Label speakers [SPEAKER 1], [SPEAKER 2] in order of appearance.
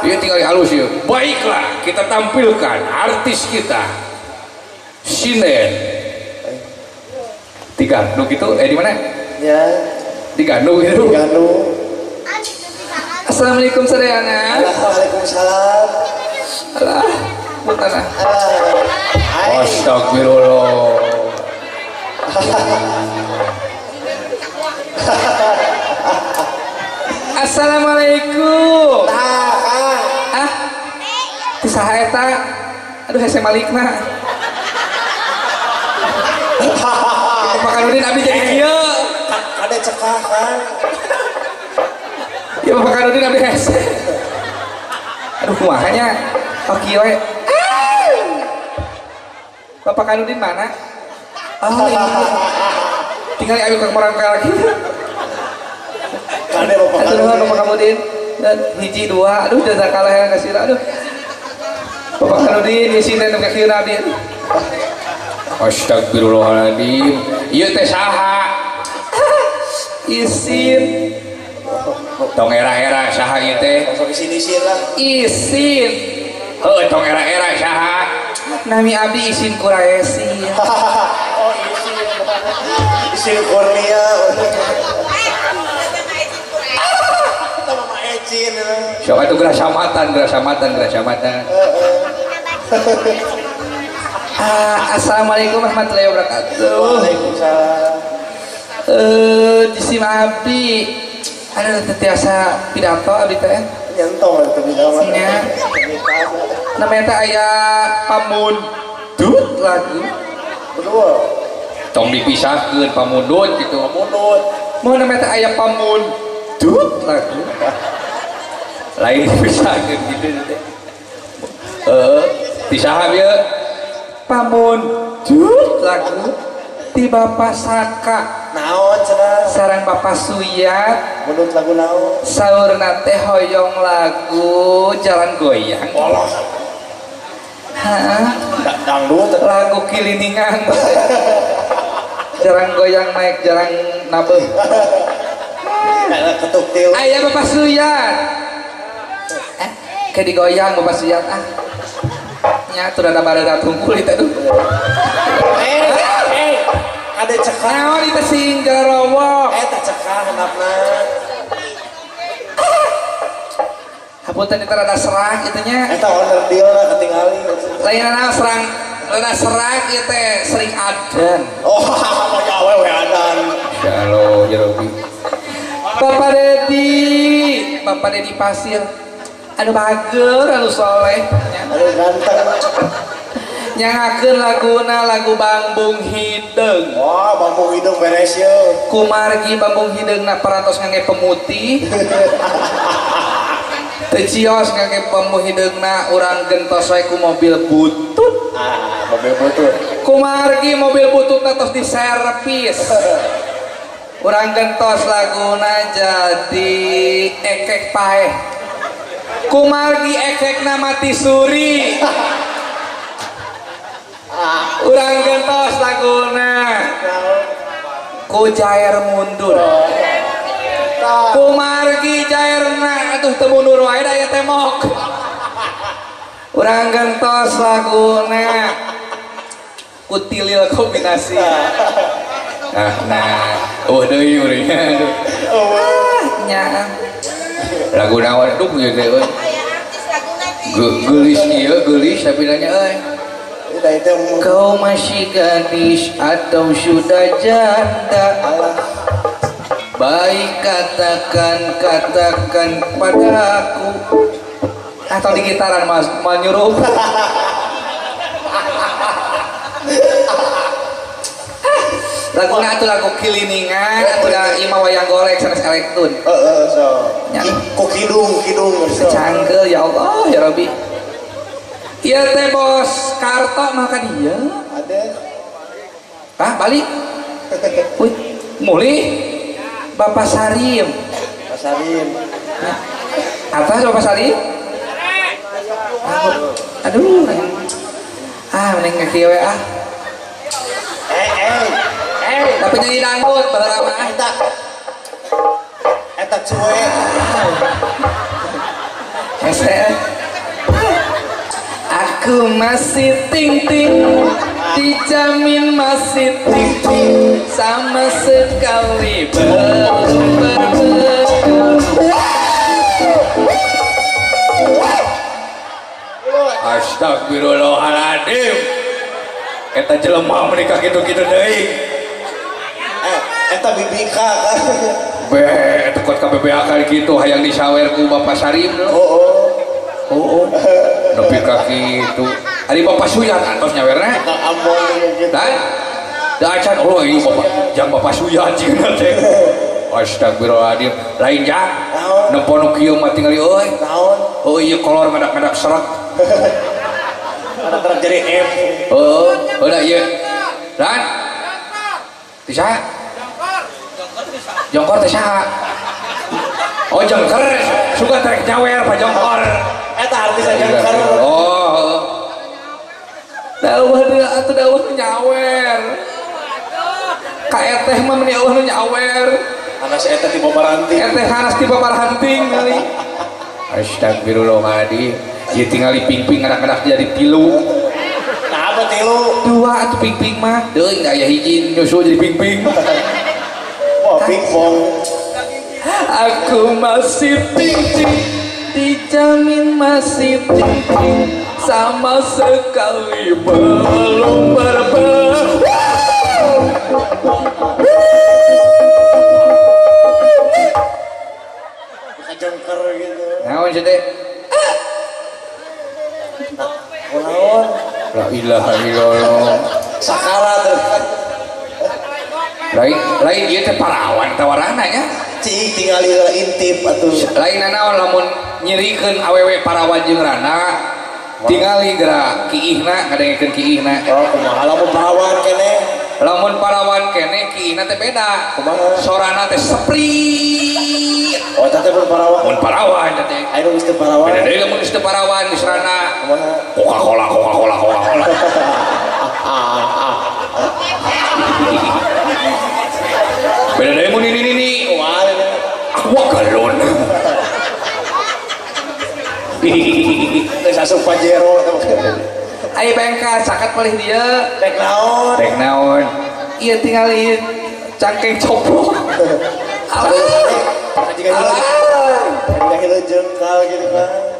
[SPEAKER 1] Dia tinggal halus ya. Baiklah, kita tampilkan artis kita. Sinden. Di Gandung gitu, di mana?
[SPEAKER 2] Ya.
[SPEAKER 1] Di Gandung gitu.
[SPEAKER 2] Di Gandung.
[SPEAKER 1] Assalamualaikum sadayana.
[SPEAKER 2] Waalaikumsalam.
[SPEAKER 1] Alah, bukan. Astagfirullah. Assalamualaikum. Ah, kisah eta. Aduh, hese malikna. Makan udin abdi jadi kieu.
[SPEAKER 2] Ada cekah kan.
[SPEAKER 1] Ya Bapak Kanudin abdi hese. Aduh, kumahanya. Oh kieu we. Bapak Kanudin mana? Oh, ini. Tinggal ayo ke orang lagi.
[SPEAKER 2] Kade Bapak
[SPEAKER 1] Kanudin. Aduh, Bapak Kanudin. Dan hiji dua. Aduh, jasa kalah yang kasih. Aduh. Bapak Kanudin isin dan ke kieu abdi. Astagfirullahaladzim. Ieu teh saha? Isin. Tong era-era saha ieu teh?
[SPEAKER 2] Masuk isin-isin lah.
[SPEAKER 1] Isin. Heuh, tong era-era saha? Nami abdi Isin Quraisy.
[SPEAKER 2] Oh, isin. Isin Kurnia. Kita Mama Ecin.
[SPEAKER 1] Sok atuh grasamatan. Assalamualaikum warahmatullahi wabarakatuh.
[SPEAKER 2] Waalaikumsalam.
[SPEAKER 1] Di sim abdi ada tetiasa pidato abdi teh.
[SPEAKER 2] Nyentong itu bilang.
[SPEAKER 1] Nya. Namanya teh aya pamundut lagu.
[SPEAKER 2] Berdua.
[SPEAKER 1] Tong dipisahkeun pamundut gitu.
[SPEAKER 2] Pamundut.
[SPEAKER 1] Mau namanya teh aya pamundut lagu. Lain dipisahkeun gitu teh. Disaha ieu pamundut lagu di Bapak Saka
[SPEAKER 2] Naon cenah?
[SPEAKER 1] sareng Bapak Suyat
[SPEAKER 2] Menurut lagu naon?
[SPEAKER 1] saurna teh hoyong lagu Jalan Goyang.
[SPEAKER 2] Allah.
[SPEAKER 1] Hah?
[SPEAKER 2] Dangdut.
[SPEAKER 1] Lagu kiliningan. Jalan goyang naik jalan nabeh.
[SPEAKER 2] Ketuk tilu.
[SPEAKER 1] Aya Bapak Suyat. Ke digoyang Bapak Suyat ah. Nya tuh ada barada tungkul itu tuh.
[SPEAKER 2] Ada cekah.
[SPEAKER 1] Naon itu sing jarowok.
[SPEAKER 2] Tak cekah henapna.
[SPEAKER 1] Hapunten itu rada serak itunya.
[SPEAKER 2] Eta order deal lah ketinggali.
[SPEAKER 1] Lainana serang rada serak ieu teh sering adan.
[SPEAKER 2] Oh, mau awewe adan.
[SPEAKER 1] Halo Jerobi. Bapak Dedi Pasir. Anu bager, anu soleh.
[SPEAKER 2] Aduh ganteng.
[SPEAKER 1] Nyangakeun laguna lagu Bambung Hideung.
[SPEAKER 2] Wah, Bambung Hideung beres yeuh.
[SPEAKER 1] Kumargi Bambung Hideungna parantos ngangge pemutih. Teu cios ngangge Bambung Hideungna urang gentos wae ku mobil butut.
[SPEAKER 2] Ah, mobil butut.
[SPEAKER 1] Kumargi mobil bututna tos diservis. Urang gentos laguna jadi ekek paeh. Kumargi ekekna mati suri. Urang gentos laguna ku jair mundur. Kumargi jairna atuh teu mundur wae da aya temok. Urang gentos laguna ku tilil kombinasi. Nah, deui urangnya aduh. Nya. Lagu naon duh ieu teh euy. Geulis ieu geulis tapi nanya euy. Kau masih gadis atau sudah janda? Baik katakan padaku. Atau di gitaran mas nyuruh. Lagu na atuh lagu kiliningan atuh da imah wayang golek sanes elektun.
[SPEAKER 2] So. Ku kidung.
[SPEAKER 1] Secangkeul ya Allah ya Rabbi. Iya teh bos Karto mah ka dieu.
[SPEAKER 2] Ada.
[SPEAKER 1] Hah, balik. Wih, mulih. Bapak Sarim.
[SPEAKER 2] Pak Sarim.
[SPEAKER 1] Atas Bapak Sarim? Aduh. Mending ke kieu we ah. Tapi nyanyi dangdut pada lama
[SPEAKER 2] Eta cuek.
[SPEAKER 1] Aku masih ting-ting, dijamin masih ting-ting, sama sekali belum berbekal. Astagfirullahaladzim, eta jelema menikah gitu-gitu deui.
[SPEAKER 2] Eta bibika kan.
[SPEAKER 1] Be, tekot ka BBA kali gitu hayang disawer ku Bapak Sarim. Oh. Nepi ka kitu. Ari Bapak Suyat antos nyawerna.
[SPEAKER 2] Amon gitu.
[SPEAKER 1] Dan da acan oh ieu Bapak, jang Bapak Suyat cingna teh. Astagfirullahaladzim, lain jang. Nempo kieu mah tingali euy.
[SPEAKER 2] Naon?
[SPEAKER 1] Oh ieu kolor ngadak-ngadak seret.
[SPEAKER 2] Ada terjadi M.
[SPEAKER 1] Oh, udah ieu. Dan bisa? Jongkor teh saha? Oh, jongkor suka trek nyawer Pak Jongkor.
[SPEAKER 2] Eta artis jongkor.
[SPEAKER 1] Oh. Dawah dia atuh dawah nyawer. Ka eteh mah meni eueuh nyawer.
[SPEAKER 2] Anas eta ti babaranting.
[SPEAKER 1] Eteh hanas ti babaranting kali. Astagfirullahaladzim. Ieu tingali ping-ping anak-anak jadi 3.
[SPEAKER 2] Nah, apa 3?
[SPEAKER 1] 2 atuh ping-ping mah. Deui da aya hiji nyusul jadi ping-ping.
[SPEAKER 2] Wah, pingpong.
[SPEAKER 1] Aku masih ting-ting, dijamin masih ting-ting, sama sekali belum berbekal.
[SPEAKER 2] Jongkor gitu.
[SPEAKER 1] Naon sih teh?
[SPEAKER 2] Naon?
[SPEAKER 1] La ilaha illallah.
[SPEAKER 2] Sakarat.
[SPEAKER 1] Lain ieu teh parawan tawarana nya.
[SPEAKER 2] Cing tinggal intip atuh.
[SPEAKER 1] Lain naon lamun nyirikeun awewe parawan jeung rana. Tingali geura kiihna ngadengekeun kiihna.
[SPEAKER 2] Oh, kumaha lamun parawan kene?
[SPEAKER 1] Lamun parawan kene kiihna teh beda.
[SPEAKER 2] Kumaha?
[SPEAKER 1] Sorana teh seprit.
[SPEAKER 2] Oh, teh pun parawan.
[SPEAKER 1] Mun parawan teh.
[SPEAKER 2] Aya nu geus teu parawan.
[SPEAKER 1] Beda deui lamun geus teu parawan geus rana.
[SPEAKER 2] Kumaha?
[SPEAKER 1] Coca-Cola. Beda deui mun ini.
[SPEAKER 2] Kumaha ini?
[SPEAKER 1] Aqua galon.
[SPEAKER 2] Geus asup Pajero.
[SPEAKER 1] Aya bengka sakat palih dia.
[SPEAKER 2] Dek naon?
[SPEAKER 1] Dek naon? Ieu tinggal ieu cangkeng coplok.
[SPEAKER 2] Jika hileung jengkal gitu kan.